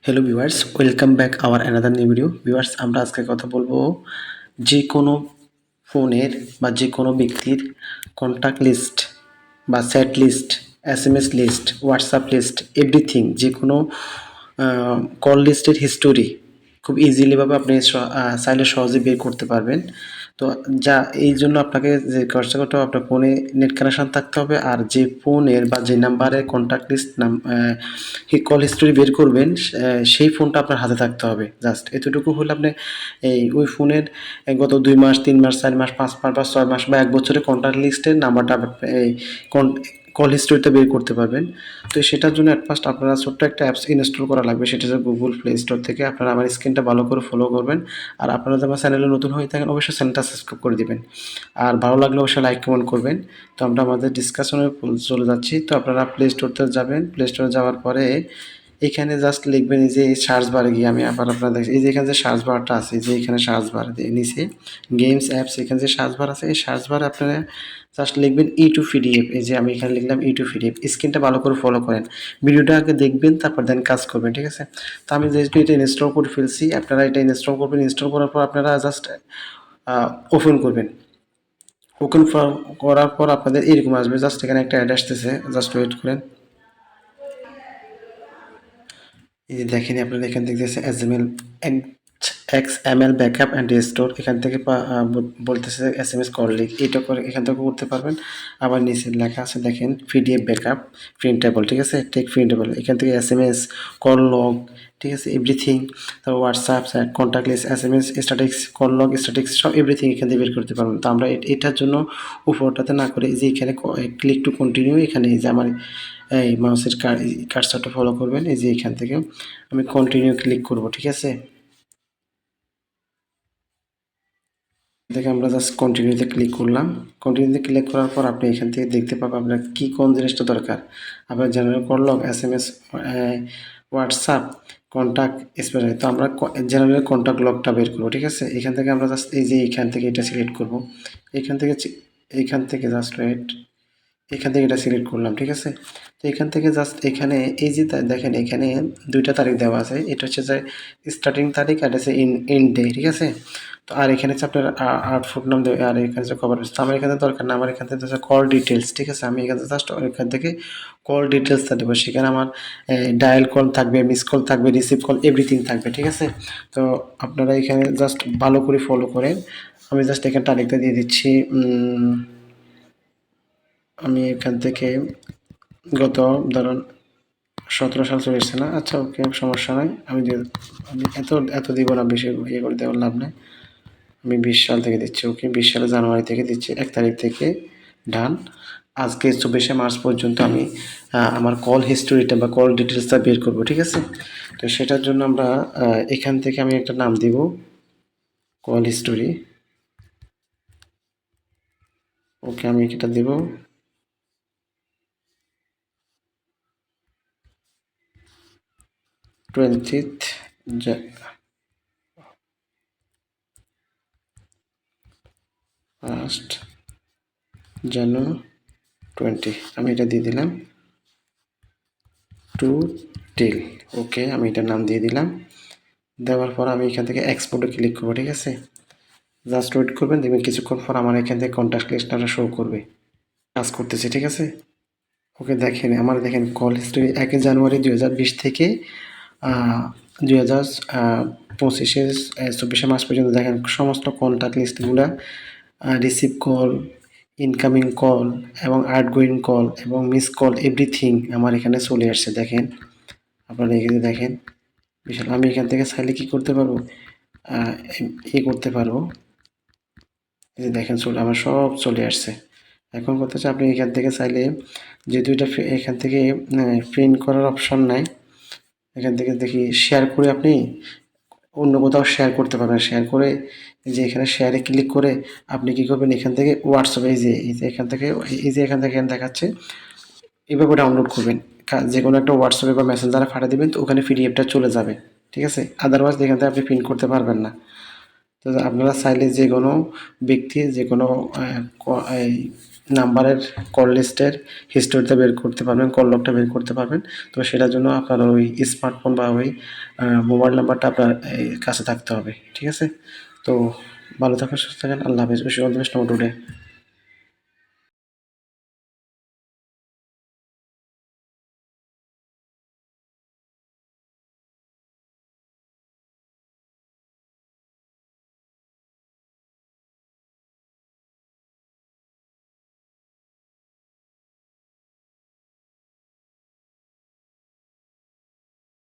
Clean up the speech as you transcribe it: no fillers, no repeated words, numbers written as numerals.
Hello viewers, welcome back hour another new video. Viewers, আমরা আজকে কথা বলবো যে কোনো ফোনের বা যে কোনো ব্যক্তির কন্ট্যাক্ট লিস্ট বা chat list, SMS list, WhatsApp list, everything, যে কোনো কল লিস্টের হিস্টোরি খুব ইজিলিভাবে আপনি চাইলে সহজে বের করতে পারবেন। তো যা এই জন্য আপনাকে যে কাজটা করতে হবে, আপনার ফোনে নেট কানেকশন থাকতে হবে, আর যে ফোনের বা যে নাম্বারে কন্ট্যাক্ট লিস্ট কল হিস্টোরি বের করবেন সেই ফোনটা আপনার হাতে থাকতে হবে। জাস্ট এতটুকু হলে আপনি ওই ফোনের গত 2 মাস, 3 মাস, 4 মাস, 5 মাস বা 6 মাস বা 1 বছরের কন্ট্যাক্ট লিস্টের নাম্বারটা এই কল হিস্টোরিতে বের করতে পারবেন। তো সেটার জন্য অ্যাট ফার্স্ট আপনারা ছোট্ট একটা অ্যাপস ইনস্টল করা লাগবে, সেটা হচ্ছে গুগল প্লে স্টোর থেকে। আপনারা আমার স্ক্রিনটা ভালো করে ফলো করবেন, আর আপনারা যদি আমার চ্যানেলে নতুন হয়ে থাকেন অবশ্যই চ্যানেলটা সাবস্ক্রাইব করে দিবেন, আর ভালো লাগলে অবশ্যই লাইক কমেন্ট করবেন। তো আমরা আমাদের ডিসকাশনে চলে যাচ্ছি। তো আপনারা প্লে স্টোরতে যাবেন, প্লে স্টোরে যাওয়ার পরে এখানে জাস্ট লিখবেন, এই যে এই সার্চ বারে গিয়ে আমি আবার আপনারা দেখছি, এই যে এখানে যে সার্চ বারটা আছে, যে এখানে সার্চ বার নিচে গেমস অ্যাপস, এখানে যে সার্চ বার আছে, এই সার্চ বারে আপনারা জাস্ট লিখবেন ইউটিউব পিডিএফ। এই যে আমি এখানে লিখলাম ইউটিউব পিডিএফ। স্ক্রিনটা ভালো করে ফলো করেন, ভিডিওটা আগে দেখবেন, তারপর দেন কাজ করবেন, ঠিক আছে? তো আমি যেহেতু এটা ইনস্টল করে ফেলছি, আপনারা এটা ইনস্টল করবেন। ইনস্টল করার পর আপনারা জাস্ট ওপেন করবেন। ওপেন করার পর আপনাদের এরকম আসবে, জাস্ট এখানে একটা অ্যাড আসতেছে, জাস্ট ওয়েট করেন। এই যে দেখেন, আপনারা এখান থেকে এক্সএমএল ব্যাকআপ অ্যান্ড রিস্টোর, এখান থেকে বলতেছে এসএমএস কল লিঙ্ক, এটা করে এখান থেকে করতে পারবেন। আবার নিচে লেখা আছে দেখেন পিডিএফ ব্যাকআপ প্রিন্টেবল, ঠিক আছে? টেক প্রিন্টেবল, এখান থেকে এসএমএস কল লগ, ঠিক আছে, এভরিথিং। তারপর WhatsApp contact list, SMS statics, call log statics, সব এভরিথিং এখান থেকে বের করতে পারবেন। তো আমরা এটার জন্য উপরটাতে না করে এই যে এখানে ক্লিক টু কন্টিনিউ, এখানে এই যে আমার এই মাউসের কার্সারটা ফলো করবেন, এই যে এখান থেকে আমি কন্টিনিউ ক্লিক করব, ঠিক আছে? দেখে আমরা জাস্ট কন্টিনিউতে ক্লিক করলাম। কন্টিনিউতে ক্লিক করার পর আপনি এখান থেকে দেখতে পাবেন আপনার কী কোন জিনিসটা দরকার। আপনার general call log, SMS, WhatsApp, contact special. তো আমরা জেনারেল কন্ট্যাক্ট লগটা বের করবো, ঠিক আছে? এখান থেকে আমরা জাস্ট এই যে এখান থেকে এটা সিলেক্ট করব। এখান থেকে জাস্ট ওয়েট, এখান থেকে এটা সিলেক্ট করলাম, ঠিক আছে? তো এখান থেকে জাস্ট এখানে এই যে দেখেন, এখানে 2টা তারিখ দেওয়া আছে। এটা হচ্ছে যে স্টার্টিং তারিখ, আর হচ্ছে এন্ড ডে, ঠিক আছে? তো আর এখানে হচ্ছে আপনার আউটপুট নাম দেবে, আর এখানে হচ্ছে কভার পেজ। তো আমার এখানে দরকার না, আমার এখান থেকে হচ্ছে কল ডিটেলস, ঠিক আছে? আমি এখানে জাস্ট এখান থেকে কল ডিটেলসটা দেবো। সেখানে আমার ডায়াল কল থাকবে, মিস কল থাকবে, রিসিভ কল, এভরিথিং থাকবে, ঠিক আছে? তো আপনারা এখানে জাস্ট ভালো করে ফলো করেন। আমি জাস্ট এখানে তারিখটা দিয়ে দিচ্ছি। আমি এখান থেকে গত ধরুন 17 সাল চলে এসছে না? আচ্ছা, ওকে, সমস্যা নাই। আমি এত দিব না, বেশি ইয়ে করে দেওয়ার লাভ নেই। আমি 20 সাল থেকে দিচ্ছি, ওকে? 20 সালের জানুয়ারি থেকে দিচ্ছি, 1 তারিখ থেকে ডান। আজকে 24শে মার্চ পর্যন্ত আমি আমার কল হিস্টোরিটা বা কল ডিটেলসটা বের করব, ঠিক আছে? তো সেটার জন্য আমরা এখান থেকে আমি একটা নাম দিব, কল হিস্টোরি। ওকে, আমি এটা দেব 20th ফার্স্ট জানুয়ারি 20, আমি এটা দিয়ে দিলাম টু টিল। ওকে, আমি এটার নাম দিয়ে দিলাম। দেওয়ার পর আমি এখান থেকে এক্সপোর্টে ক্লিক করবো, ঠিক আছে? জাস্ট ওয়েট করবেন, দেখবেন কিছুক্ষণ পর আমার এখান থেকে কন্ট্যাক্ট লিস্টটা শো করবে। কাজ করতেছে, ঠিক আছে? ওকে, দেখেন আমার, দেখেন কল হিস্ট্রি 1 জানুয়ারি 2020 থেকে 2025 24শে মার্চ পর্যন্ত। দেখেন সমস্ত কন্ট্যাক্ট লিস্টগুলা, রিসিভ কল, ইনকামিং কল এবং আউটগোয়িং কল এবং মিস কল, এভরিথিং আমার এখানে চলে আসছে। দেখেন, আপনারা এখানে দেখেন বিশাল। আমি এখান থেকে চাইলে কী করতে পারবো, করতে পারবো। এই যে দেখেন, আমার সব চলে আসছে। এখন কথা হচ্ছে, আপনি এখান থেকে চাইলে, যেহেতু এটা এখান থেকে প্রিন্ট করার অপশন নাই, এখান থেকে দেখি শেয়ার করে আপনি অন্য কোথাও শেয়ার করতে পারবেন। শেয়ার করে এই যে এখানে শেয়ারে ক্লিক করে আপনি কী করবেন, এখান থেকে হোয়াটসঅ্যাপে এই যে এখান থেকে এখানে দেখাচ্ছে, এভাবে ডাউনলোড করবেন। যে কোনো একটা হোয়াটসঅ্যাপে বা মেসেঞ্জারে পাঠিয়ে দেবেন, তো ওখানে পিডিএফটা চলে যাবে, ঠিক আছে? আদারওয়াইজ এখান থেকে আপনি প্রিন্ট করতে পারবেন না। তো আপনারা চাইলে যে কোনো ব্যক্তি, যে কোনো নাম্বারের কল লিস্টের হিস্টোরিটা বের করতে পারবেন, কল লগটা বের করতে পারবেন। তো সেটার জন্য আপনার ওই স্মার্টফোন বা ওই মোবাইল নাম্বারটা আপনার এই কাছে থাকতে হবে। ঠিক আছে? তো ভালো থাকুন, সুস্থ থাকেন। আল্লাহ হাফেজ। Wish you all the best today.